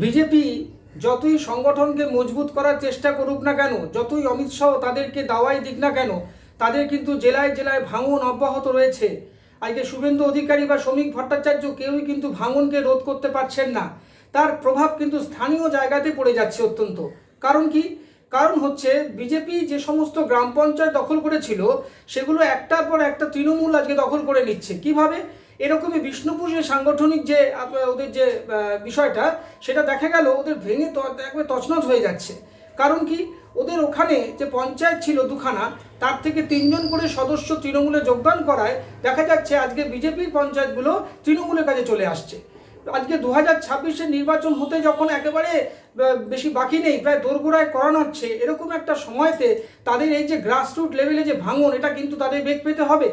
BJP যতই সংগঠনকে মজবুত করার চেষ্টা করুক না কেন, যতই অমিত শাহ তাদেরকে দাওয়াই দিক না কেন, তাদের কিন্তু জেলায় জেলায় ভাঙন অব্যাহত রয়েছে। আজকে শুভেন্দু অধিকারী বা শ্রমিক ভট্টাচার্য কেউই কিন্তু ভাঙনকে রোধ করতে পারছেন না। তার প্রভাব কিন্তু স্থানীয় জায়গাতে পড়ে যাচ্ছে অত্যন্ত। কারণ কি? কারণ হচ্ছে বিজেপি যে সমস্ত গ্রাম পঞ্চায়েত দখল করেছিল সেগুলো একটার পর একটা তৃণমূল আজকে দখল করে নিচ্ছে। কিভাবে? এরকমই বিষ্ণুপুর যে সাংগঠনিক যে ওদের যে বিষয়টা, সেটা দেখা গেল ওদের ভেঙে একবারে তছনছ হয়ে যাচ্ছে। কারণ কি? ওদের ওখানে যে পঞ্চায়েত ছিল দুখানা, তার থেকে 3জন করে সদস্য তৃণমূলে যোগদান করায় দেখা যাচ্ছে আজকে বিজেপির পঞ্চায়েতগুলো তৃণমূলের কাছে চলে আসছে। আজকে 2026-এর নির্বাচন হতে যখন একেবারে বেশি বাকি নেই, প্রায় দোরগোড়ায় করানো হচ্ছে, এরকম একটা সময়তে তাদের এই যে গ্রাসরুট লেভেলে যে ভাঙন, এটা কিন্তু তাদের বেগ পেতে হবে।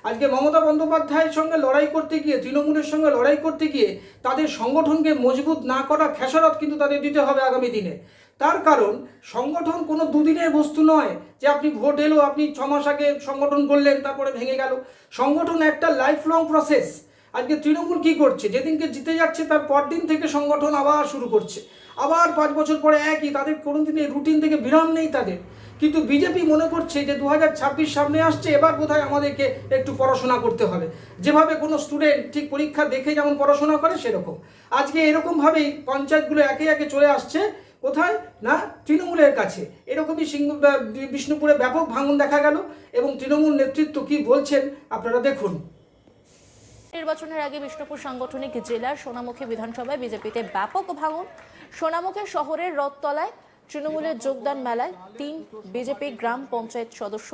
আজকে মমতা বন্দ্যোপাধ্যায়ের সঙ্গে লড়াই করতে গিয়ে, তৃণমূলের সঙ্গে লড়াই করতে গিয়ে তাদের সংগঠনকে মজবুত না করা খেসারত কিন্তু তাদের দিতে হবে আগামী দিনে। তার কারণ সংগঠন কোনো দুদিনের বস্তু নয় যে আপনি ভোট এলো, আপনি 6 মাস আগে সংগঠন করলেন তারপরে ভেঙে গেল। সংগঠন একটা লাইফ লং প্রসেস। আজকে তৃণমূল কি করছে? যেদিনকে জিতে যাচ্ছে তার পরদিন থেকে সংগঠন আবার শুরু করছে, আবার 5 বছর পরে একই, তাদের কোনোদিন রুটিন থেকে বিরাম নেই তাদের। কিন্তু বিজেপি মনে করছে যে 2026 সামনে আসছে, এবার বোধহয় আমাদেরকে একটু পড়াশোনা করতে হবে। যেভাবে কোনো স্টুডেন্ট ঠিক পরীক্ষা দেখে যেমন পড়াশোনা করে, সেরকম আজকে এরকমভাবেই পঞ্চায়েতগুলো একে একে চলে আসছে কোথায় না, তৃণমূলের কাছে। এরকমই বিষ্ণুপুরে ব্যাপক ভাঙন দেখা গেল এবং তৃণমূল নেতৃত্ব কি বলছেন আপনারা দেখুন। নির্বাচনের আগে বিষ্ণুপুর সাংগঠনিক জেলার সোনামুখী বিধানসভায় বিজেপিতে ব্যাপক ভাঙন। সোনামুখী শহরের রথতলায় তৃণমূলের যোগদান মেলায় 3 বিজেপি গ্রাম পঞ্চায়েত সদস্য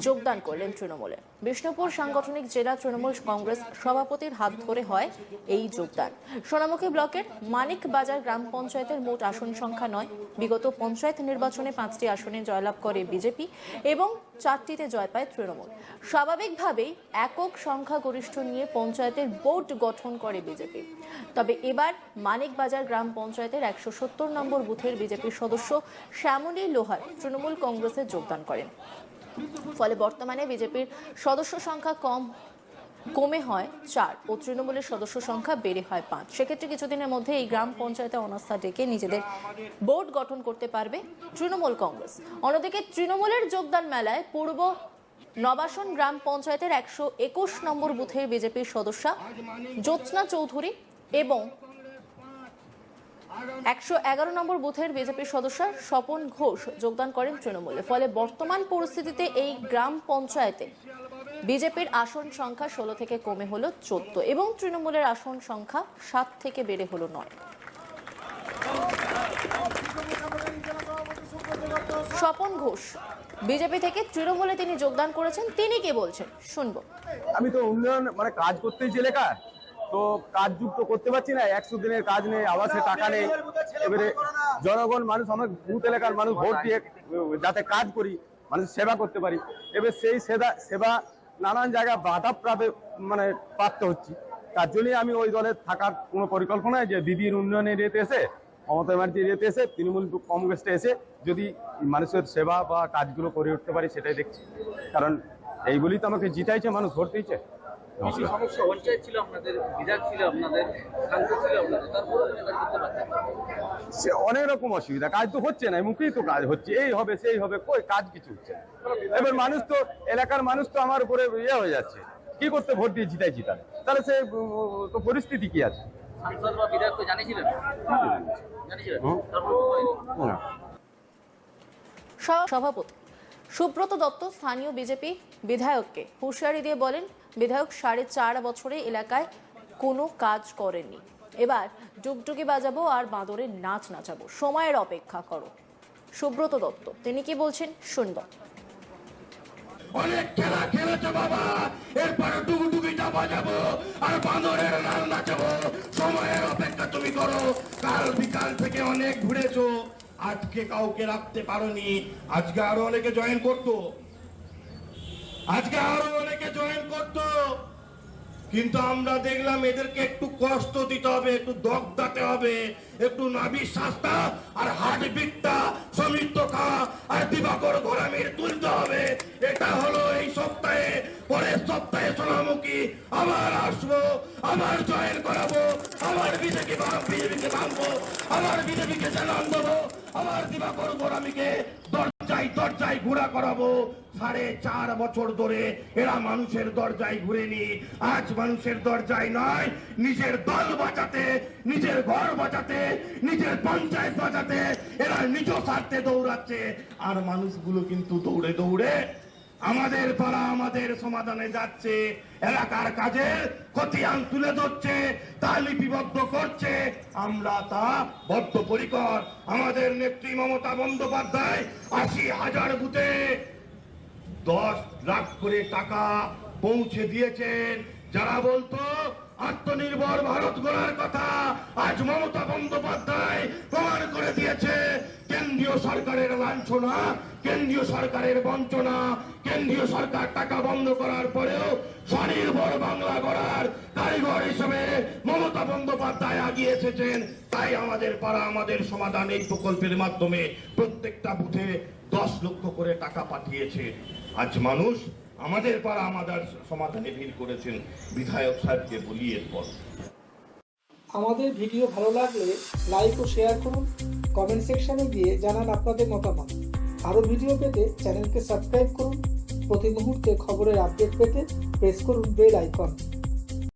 যোগদান করলেন তৃণমূলে। বিষ্ণুপুর সাংগঠনিক জেলা তৃণমূল কংগ্রেস সভাপতির হাত ধরে হয় এই যোগদান। সোনামুখী ব্লকের মানিক বাজার গ্রাম পঞ্চায়েতের মোট আসন সংখ্যা 9। বিগত পঞ্চায়েত নির্বাচনে 5টি আসনে জয়লাভ করে বিজেপি এবং 4টিতে জয় পায় তৃণমূল। স্বাভাবিকভাবেই একক সংখ্যাগরিষ্ঠ নিয়ে পঞ্চায়েতের বোর্ড গঠন করে বিজেপি। তবে এবার মানিক বাজার গ্রাম পঞ্চায়েতের 170 নম্বর বুথের বিজেপির সদস্য শ্যামলী লোহার তৃণমূল কংগ্রেসে যোগদান করেন। ফলে বর্তমানে বিজেপির সদস্য সংখ্যা কমে হয় 4 ও তৃণমূলের সদস্য সংখ্যা বেড়ে হয় 5। সেক্ষেত্রে কিছুদিনের মধ্যে এই গ্রাম পঞ্চায়েতে অনাস্থা ডেকে নিজেদের বোর্ড গঠন করতে পারবে তৃণমূল কংগ্রেস। অন্যদিকে তৃণমূলের যোগদান মেলায় পূর্ব নবাসন গ্রাম পঞ্চায়েতের 121 নম্বর বুথের বিজেপির সদস্যা জ্যোৎস্না চৌধুরী এবং 111 নম্বর বুথের বিজেপির সদস্য স্বপন ঘোষ যোগদান করেন তৃণমূলে। ফলে বর্তমান পরিস্থিতিতে এই গ্রাম পঞ্চায়েতে বিজেপির আসন সংখ্যা 16 থেকে কমে হলো 14 এবং তৃণমূলের আসন সংখ্যা 7 থেকে বেড়ে হলো 9। স্বপন ঘোষ বিজেপি থেকে তৃণমূলে তিনি যোগদান করেছেন, তিনি কি বলছেন শুনবো। আমি তো উন্নয়ন কাজ করতেই এলাকার, তো কাজ যুক্ত করতে পারছি না। 100 দিনের কাজ নেই, আবাসে টাকা নেই। এবারে জনগণ মানুষ, আমার বুথ এলাকার মানুষ ভোট দিয়ে যাতে কাজ করি, মানুষ সেবা করতে পারি, এবার সেই সেবা নানান জায়গায় বাধা প্রাপ্ত হচ্ছি। তার জন্যই আমি ওই দলে থাকার কোনো পরিকল্পনায় যে দিদির উন্নয়নের এতে এসে, মমতা ব্যানার্জির এতে এসে, তৃণমূল কংগ্রেসটা এসে যদি মানুষের সেবা বা কাজগুলো করে উঠতে পারি সেটাই দেখছি। কারণ এই বলেই তো আমাকে জিতাইছে, মানুষ ভোট দিয়েছে। সে অনেক রকম অসুবিধা, কাজ তো হচ্ছে না, মুখেই তো কাজ হচ্ছে, এই হবে সেই হবে, কই কাজ কিছু হচ্ছে না। এবার মানুষ তো, এলাকার মানুষ তো আমার উপরে হয়ে যাচ্ছে, কি করতে ভোট দিয়ে জিতাইছি তাহলে সে তো পরিস্থিতি কি আছে। সভাপতি সুব্রত দত্ত স্থানীয় বিজেপি বিধায়ককে হুঁশিয়ারি দিয়ে বলেন, বিধায়ক 4.5 বছরে এলাকায় কোনো কাজ করেননি, এবার ডুগডুগি বাজাবো আর বাঁদরের নাচ নাচাবো, সময়ের অপেক্ষা করো। সুব্রত দত্ত তিনি কি বলছেন শুনবো। অনেক খেলা খেলেছো বাবা, এরপরে ডুগডুগিটা বাজাবো আর বাঁদরের নাচ নাচাবো, সময়ের অপেক্ষা তুমি করো। কাল বিকাল থেকে অনেক ঘুরেছো, আজকে কাউকে রাখতে পারোনি, আজকে আরো অনেকে জয়েন করতো, কিন্তু আমরা দেখলাম এদেরকে একটু কষ্ট দিতে হবে, একটু দগদাতে হবে, একটু নাভি শাস্তা আর হার্টবিটটা সমৃদ্ধ খাওয়া আর দিবাকর ঘোরামির তুলতে হবে। এটা হলো এই সপ্তাহে, পরের সপ্তাহে সোনামুখী আবার আসবো, আবার জয়েন করাবো, আবার বিজেপিকে ভাঙবো, আবার বিজেপিকে জানান দেবো, আবার দিবাকর ঘোরামিকে দরজায় দরজায় ঘোরা করাবো। 4.5 বছর ধরে এরা মানুষের দরজায় ঘুরেনি, আজ মানুষের দরজায় নয়, নিজের দল বাঁচাতে, নিজের ঘর বাঁচাতে, নিজের পঞ্চায়েত বাঁচাতে এরা নিজ স্বার্থে দৌড়াচ্ছে। আর মানুষগুলো কিন্তু দৌড়ে দৌড়ে আমাদের পাড়া আমাদের সমাধানে যাচ্ছে, এলাকার কাজের খতিয়ান তুলে ধরছে, তা লিপিবদ্ধ করছে। আমরা তা বদ্ধপরিকর। আমাদের নেত্রী মমতা বন্দ্যোপাধ্যায় 80,000 বুথে 10 লাখ করে টাকা পৌঁছে দিয়েছেন। যারা বলতো আত্মনির্ভর ভারত গড়ার কথা, আজ মমতা বন্দ্যোপাধ্যায় প্রমাণ করে দিয়েছে কেন্দ্রীয় সরকারের লাঞ্ছনা, কেন্দ্রীয় সরকারের বঞ্চনা, কেন্দ্রীয় সরকার টাকা বন্ধ করার পরেও স্বনির্ভর বাংলা গড়ার কারিগর হিসেবে মমতা বন্দ্যোপাধ্যায় এগিয়ে এসেছেন। তাই আমাদের পাড়া আমাদের সমাধান এই প্রকল্পের মাধ্যমে প্রত্যেকটা বুথে 10 লক্ষ করে টাকা পাঠিয়েছে। আজ মানুষ আমাদের পাড়া আমাদের সমাধানে ভিড় করেছেন। বিধায়ক সাহেবকে বলি এরপর। আমাদের ভিডিও ভালো লাগলে লাইক ও শেয়ার করুন, কমেন্ট সেকশনে গিয়ে জানান আপনাদের মতামত। আরও ভিডিও পেতে চ্যানেলকে সাবস্ক্রাইব করুন। প্রতি মুহূর্তে খবরের আপডেট পেতে প্রেস করুন বেল আইকন।